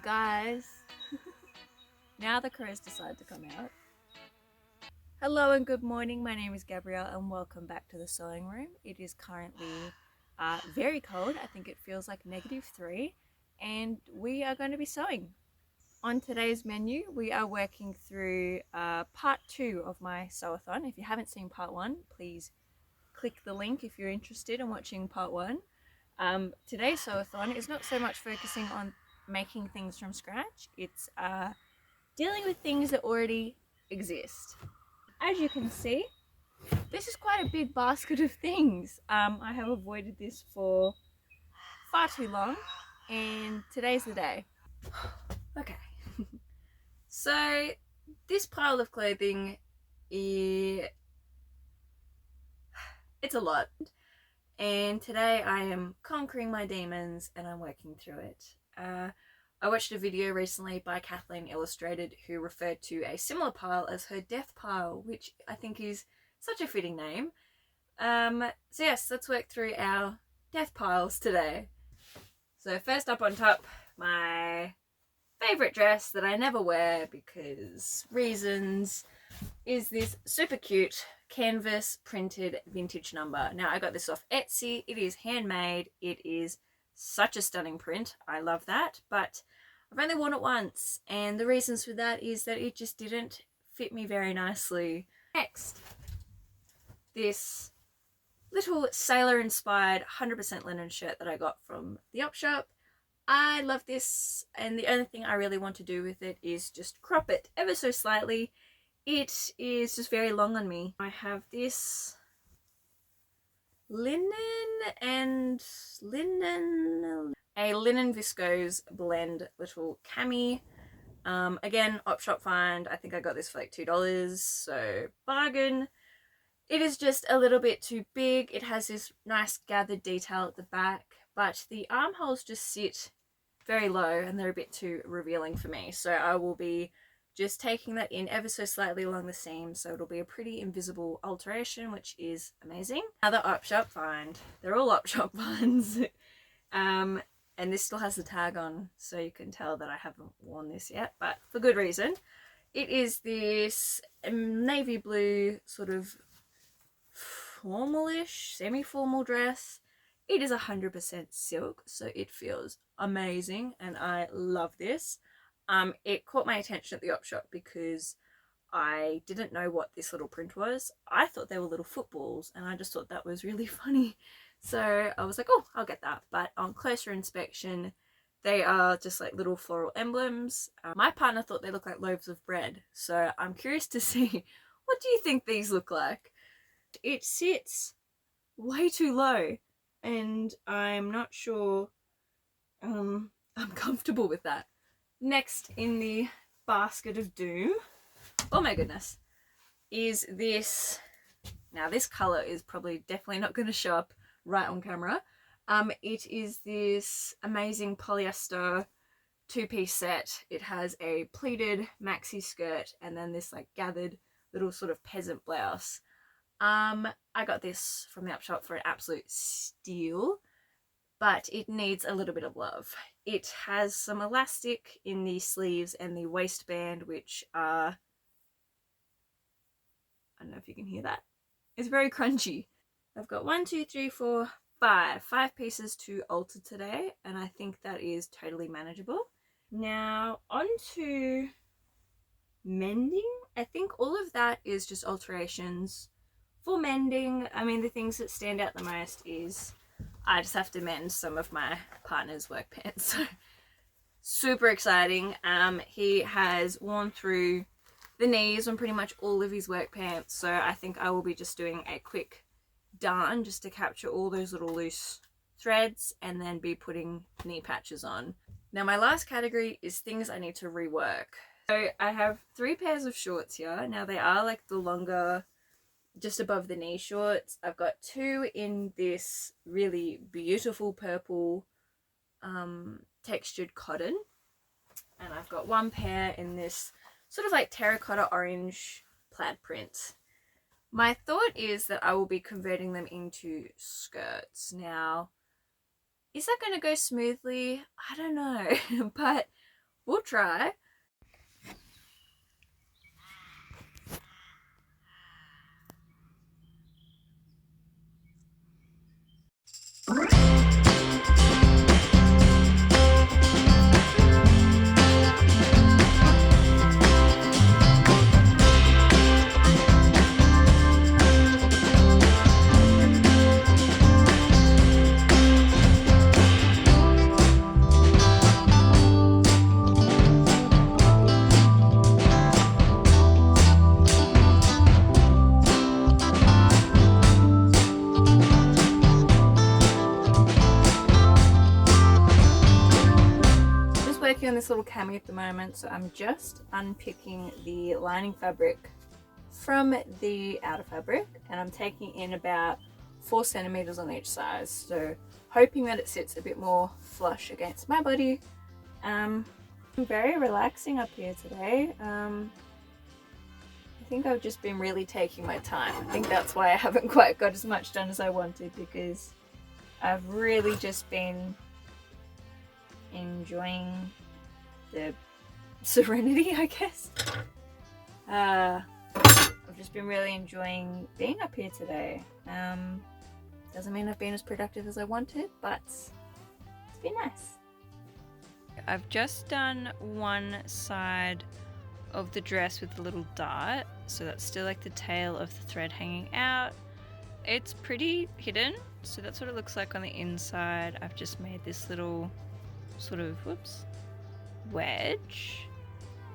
guys. Now the crows decide to come out. Hello and good morning. My name is Gabrielle and welcome back to the sewing room. It is currently very cold. I think it feels like -3 and we are going to be sewing. On today's menu we are working through part 2 of my sewathon. If you haven't seen part 1, please click the link if you're interested in watching part 1. Today's sewathon is not so much focusing on making things from scratch, it's dealing with things that already exist. As you can see, this is quite a big basket of things. I have avoided this for far too long and today's the day. Okay. So this pile of clothing, it's a lot. And today I am conquering my demons and I'm working through it. I watched a video recently by Kathleen Illustrated who referred to a similar pile as her death pile, which I think is such a fitting name. So yes, let's work through our death piles today. So first up on top, my favourite dress that I never wear because reasons, is this super cute canvas printed vintage number. Now I got this off Etsy. It is handmade. It is such a stunning print. I love that, but I've only worn it once and the reasons for that is that it just didn't fit me very nicely. Next, this little sailor inspired 100% linen shirt that I got from the op shop. I love this and the only thing I really want to do with it is just crop it ever so slightly. It is just very long on me. I have this a linen viscose blend little cami. Again, op shop find. I think I got this for like $2, so bargain. It is just a little bit too big. It has this nice gathered detail at the back, but the armholes just sit very low and they're a bit too revealing for me. So I will be just taking that in ever so slightly along the seam, so it'll be a pretty invisible alteration, which is amazing. Another op shop find. They're all op shop finds. And this still has the tag on, so you can tell that I haven't worn this yet, but for good reason. It is this navy blue sort of formalish, semi-formal dress. It is 100% silk, so it feels amazing and I love this. It caught my attention at the op shop because I didn't know what this little print was. I thought they were little footballs and I just thought that was really funny. So I was like, oh, I'll get that. But on closer inspection, they are just like little floral emblems. My partner thought they looked like loaves of bread. So I'm curious to see, what do you think these look like? It sits way too low and I'm not sure I'm comfortable with that. Next in the basket of doom, oh my goodness, is this. Now this colour is probably definitely not going to show up right on camera. It is this amazing polyester two-piece set. It has a pleated maxi skirt and then this like gathered little sort of peasant blouse. I got this from the op shop for an absolute steal, but it needs a little bit of love. It has some elastic in the sleeves and the waistband, which are, I don't know if you can hear that. It's very crunchy. I've got 5 pieces to alter today, and I think that is totally manageable. Now on to mending. I think all of that is just alterations. For mending, I mean, the things that stand out the most is I just have to mend some of my partner's work pants. So super exciting. He has worn through the knees on pretty much all of his work pants, so I think I will be just doing a quick darn just to capture all those little loose threads and then be putting knee patches on. Now my last category is things I need to rework. So I have 3 pairs of shorts here. Now they are like the longer, just above the knee shorts. I've got 2 in this really beautiful purple textured cotton, and I've got 1 pair in this sort of like terracotta orange plaid print. My thought is that I will be converting them into skirts. Now, is that going to go smoothly? I don't know, but We'll try. On this little cami at the moment, so I'm just unpicking the lining fabric from the outer fabric, and I'm taking in about 4 centimeters on each side, so hoping that it sits a bit more flush against my body. I'm very relaxing up here today. I think I've just been really taking my time. I think that's why I haven't quite got as much done as I wanted, because I've really just been enjoying the serenity, I guess. I've just been really enjoying being up here today. Doesn't mean I've been as productive as I wanted, but it's been nice. I've just done one side of the dress with the little dart, so that's still like the tail of the thread hanging out. It's pretty hidden, so that's what it looks like on the inside. I've just made this little sort of, whoops, wedge.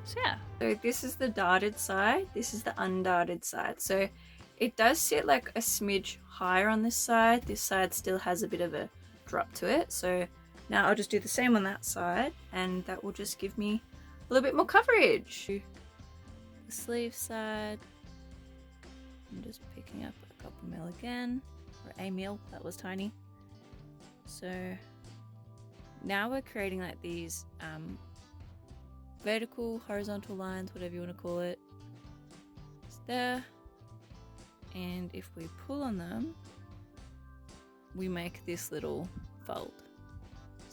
So yeah, so this is the darted side, this is the undarted side. So it does sit like a smidge higher on this side. This side still has a bit of a drop to it. So now I'll just do the same on that side, and that will just give me a little bit more coverage. The sleeve side, I'm just picking up a couple mil again, or a mil, that was tiny. So now we're creating like these vertical, horizontal lines, whatever you want to call it. It's there, and if we pull on them, we make this little fold.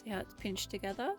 See how it's pinched together?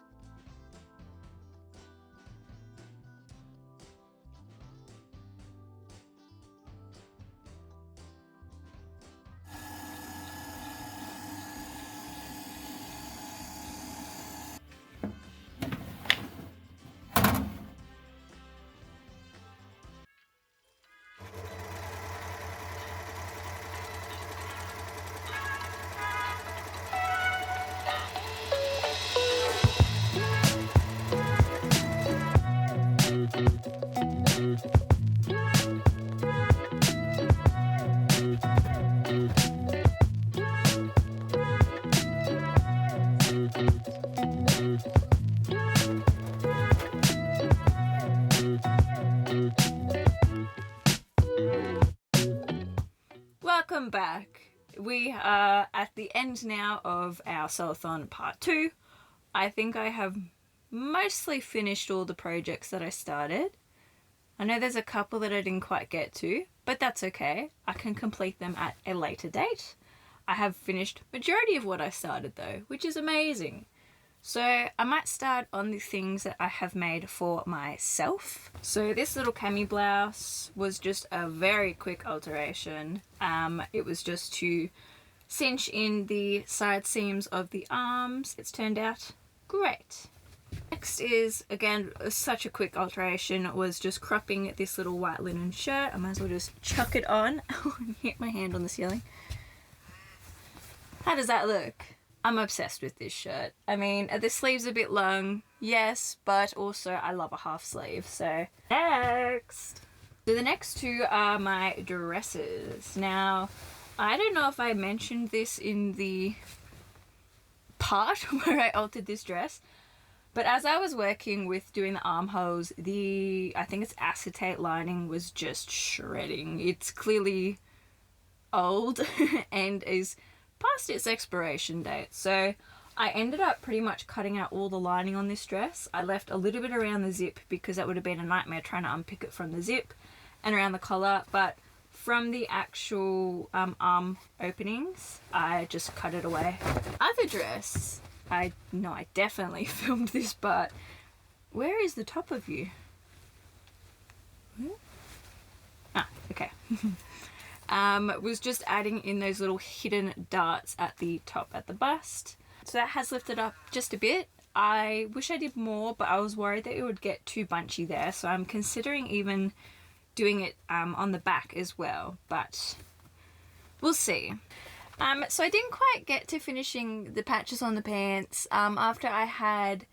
Welcome back. We are at the end now of our Sewathon part 2. I think I have mostly finished all the projects that I started. I know there's a couple that I didn't quite get to, but that's okay. I can complete them at a later date. I have finished majority of what I started though, which is amazing. So I might start on the things that I have made for myself. So this little cami blouse was just a very quick alteration. It was just to cinch in the side seams of the arms. It's turned out great. Next is, again, such a quick alteration, was just cropping this little white linen shirt. I might as well just chuck it on. Hit my hand on the ceiling. How does that look? I'm obsessed with this shirt. I mean, the sleeve's a bit long, yes, but also I love a half sleeve. So next. So the next two are my dresses. Now, I don't know if I mentioned this in the part where I altered this dress, but as I was working with doing the armholes, I think it's acetate lining was just shredding. It's clearly old and is past its expiration date. So I ended up pretty much cutting out all the lining on this dress. I left a little bit around the zip because that would have been a nightmare trying to unpick it from the zip, and around the collar, but from the actual arm openings, I just cut it away. Other dress, I know I definitely filmed this part where is the top of you? Ah, okay. Was just adding in those little hidden darts at the top at the bust. So that has lifted up just a bit. I wish I did more, but I was worried that it would get too bunchy there, so I'm considering even doing it on the back as well, but we'll see. So I didn't quite get to finishing the patches on the pants. After I had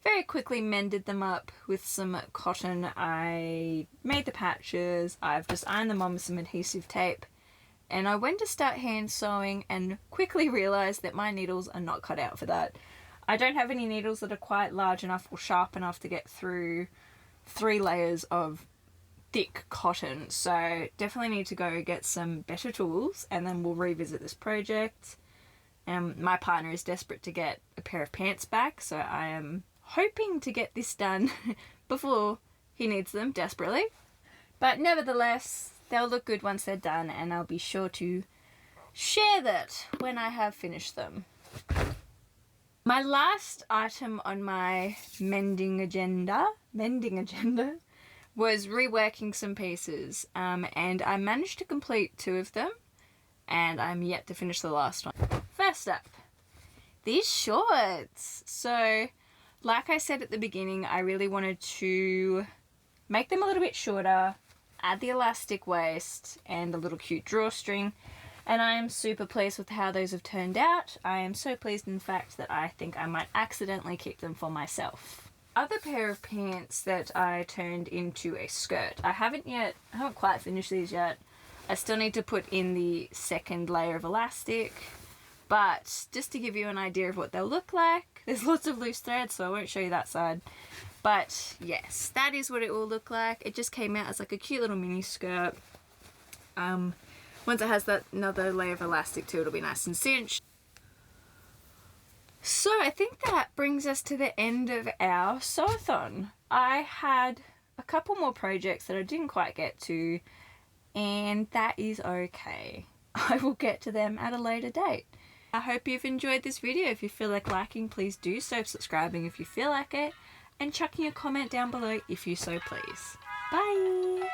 very quickly mended them up with some cotton, I made the patches. I've just ironed them on with some adhesive tape, and I went to start hand sewing and quickly realised that my needles are not cut out for that. I don't have any needles that are quite large enough or sharp enough to get through 3 layers of thick cotton, so definitely need to go get some better tools, and then we'll revisit this project. My partner is desperate to get a pair of pants back, so I am hoping to get this done before he needs them desperately. But nevertheless, they'll look good once they're done, and I'll be sure to share that when I have finished them. My last item on my mending agenda was reworking some pieces, and I managed to complete 2 of them, and I'm yet to finish the last one. First up, these shorts. So, like I said at the beginning, I really wanted to make them a little bit shorter, add the elastic waist, and a little cute drawstring. And I am super pleased with how those have turned out. I am so pleased, in fact, that I think I might accidentally keep them for myself. Other pair of pants that I turned into a skirt. I haven't quite finished these yet. I still need to put in the second layer of elastic. But just to give you an idea of what they'll look like, there's lots of loose threads, so I won't show you that side. But yes, that is what it will look like. It just came out as like a cute little mini skirt. Once it has that another layer of elastic too, it'll be nice and cinched. So I think that brings us to the end of our sewathon. I had a couple more projects that I didn't quite get to, and that is okay. I will get to them at a later date. I hope you've enjoyed this video. If you feel like liking, please do so, subscribing if you feel like it, and chucking a comment down below if you so please. Bye!